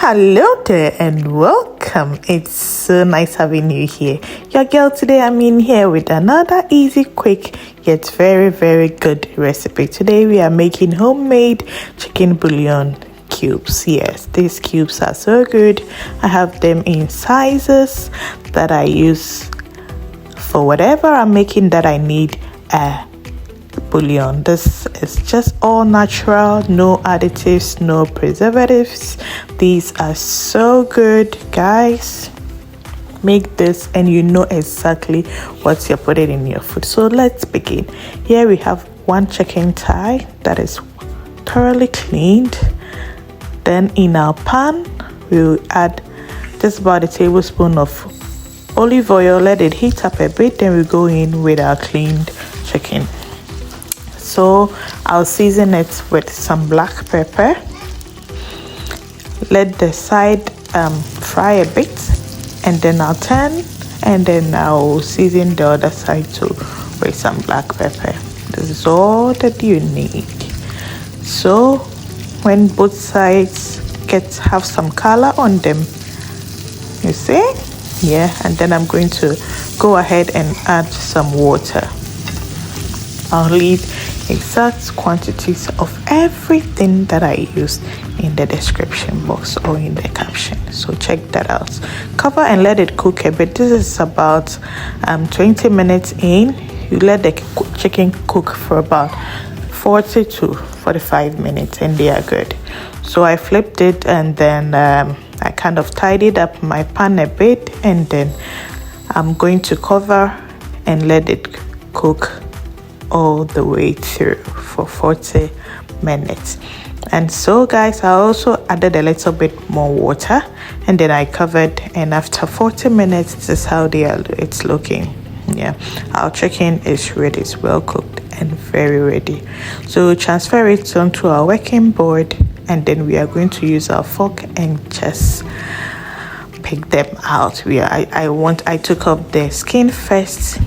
Hello there and welcome. It's so nice having you here. Your girl today, I'm in here with another easy, quick, yet very good recipe. Today we are making homemade chicken bouillon cubes. Yes, these cubes are so good. I have them in sizes that I use for whatever I'm making that I need bouillon. This is just all natural, no additives, no preservatives. These are so good, guys. Make this and you know exactly what you're putting in your food. So let's begin. Here we have one chicken thigh that is thoroughly cleaned. Then in our pan we'll add just about a tablespoon of olive oil. Let it heat up a bit, then we go in with our cleaned chicken. So I'll season it with some black pepper. Let the side fry a bit, and then I'll turn, and then I'll season the other side too with some black pepper. This is all that you need. So when both sides have some color on them, you see, yeah, and then I'm going to go ahead and add some water. I'll leave exact quantities of everything that I used in the description box or in the caption, so check that out. Cover and let it cook a bit. This is about 20 minutes in. You let the chicken cook for about 40 to 45 minutes and they are good. So I flipped it, and then I kind of tidied up my pan a bit, and then I'm going to cover and let it cook all the way through for 40 minutes. And so guys, I also added a little bit more water, and then I covered, and after 40 minutes this is how it's looking. Yeah, our chicken is ready. It's well cooked and very ready. So transfer it onto our working board, and then we are going to use our fork and just pick them out. I took off the skin first.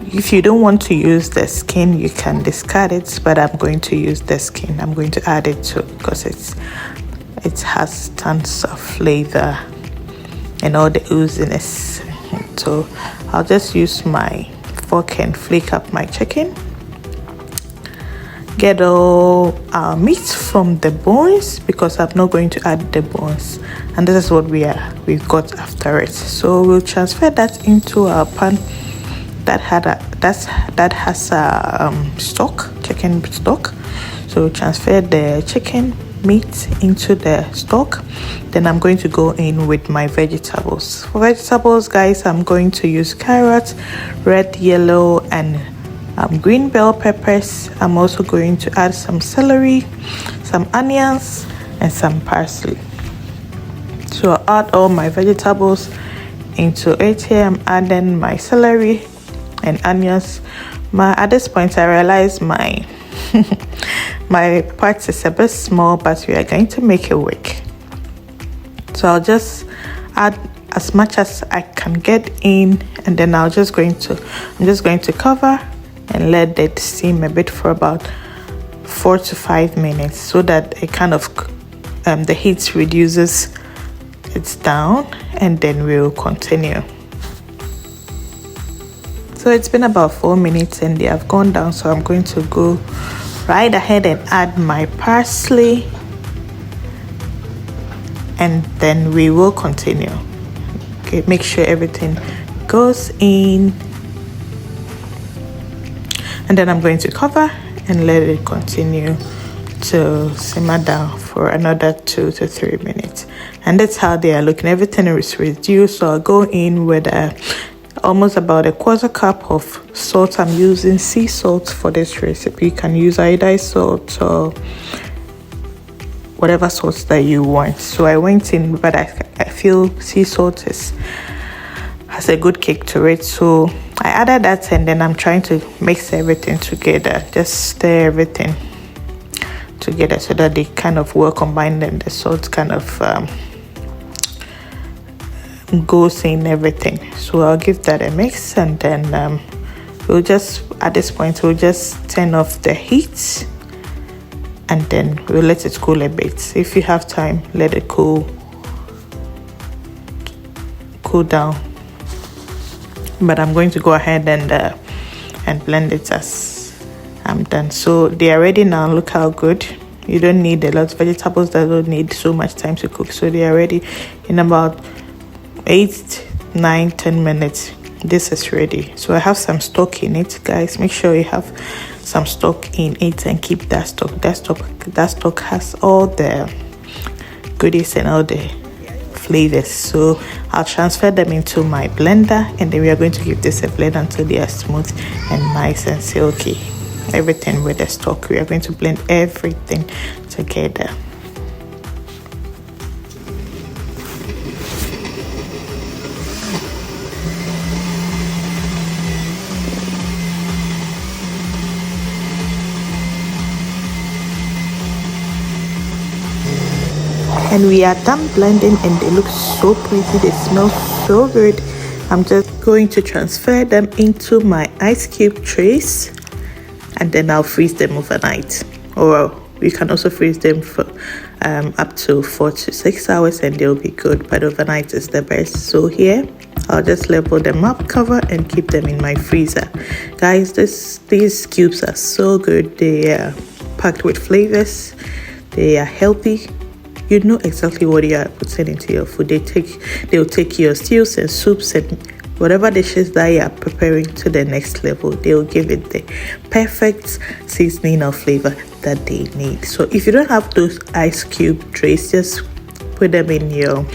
If you don't want to use the skin, you can discard it, but I'm going to use the skin. I'm going to add it too because it has tons of flavor and all the ooziness. So I'll just use my fork and flake up my chicken. Get all our meat from the bones, because I'm not going to add the bones, and this is what we've got after it. So we'll transfer that into our pan that has a chicken stock. So transfer the chicken meat into the stock. Then I'm going to go in with my vegetables. For vegetables, guys, I'm going to use carrots, red, yellow, and green bell peppers. I'm also going to add some celery, some onions, and some parsley. So I'll add all my vegetables into it. Here I'm adding my celery and onions. At this point I realize my my parts is a bit small, but we are going to make it work. So I'll just add as much as I can get in, and then I'm just going to cover and let it steam a bit for about 4 to 5 minutes, so that it kind of the heat reduces it's down, and then we'll continue. So it's been about 4 minutes and they have gone down, so I'm going to go right ahead and add my parsley, and then we will continue. Okay, make sure everything goes in, and then I'm going to cover and let it continue to simmer down for another 2 to 3 minutes. And that's how they are looking. Everything is reduced, so I'll go in with almost about a 1/4 cup of salt. I'm using sea salt for this recipe. You can use iodized salt or whatever salt that you want. So I went in, but I feel sea salt has a good kick to it, so I added that, and then I'm trying to mix everything together. Just stir everything together so that they kind of well combined, and the salt kind of goes in everything. So I'll give that a mix, and then we'll just, at this point, we'll just turn off the heat, and then we'll let it cool a bit. If you have time, let it cool cool down, but I'm going to go ahead and blend it as I'm done. So they are ready now. Look how good. You don't need a lot of vegetables that don't need so much time to cook, so they are ready in about 8, 9, 10 minutes. This is ready. So I have some stock in it, guys. Make sure you have some stock in it and keep that stock. That stock has all the goodies and all the flavors. So I'll transfer them into my blender, and then we are going to give this a blend until they are smooth and nice and silky. Everything with the stock, we are going to blend everything together. And we are done blending, and they look so pretty. They smell so good. I'm just going to transfer them into my ice cube trays, and then I'll freeze them overnight. Or you can also freeze them for up to 4 to 6 hours, and they'll be good. But overnight is the best. So here, I'll just level them up, cover, and keep them in my freezer. Guys, these cubes are so good. They are packed with flavors. They are healthy. You know exactly what you are putting into your food. They'll take your stews and soups and whatever dishes that you are preparing to the next level. They'll give it the perfect seasoning or flavor that they need. So if you don't have those ice cube trays, just put them in your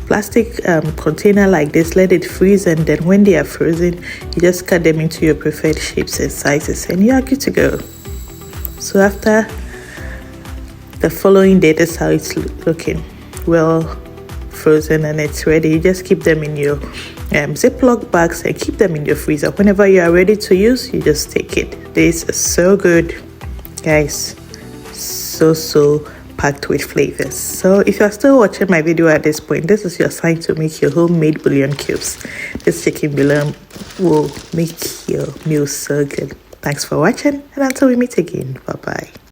plastic container like this. Let it freeze, and then when they are frozen, you just cut them into your preferred shapes and sizes, and you are good to go. So after the following day, this is how it's looking. Well frozen and it's ready. You just keep them in your Ziploc bags and keep them in your freezer. Whenever you are ready to use, you just take it. This is so good, guys. So packed with flavors. So if you are still watching my video at this point, this is your sign to make your homemade bouillon cubes. This chicken bouillon will make your meal so good. Thanks for watching, and until we meet again, bye bye.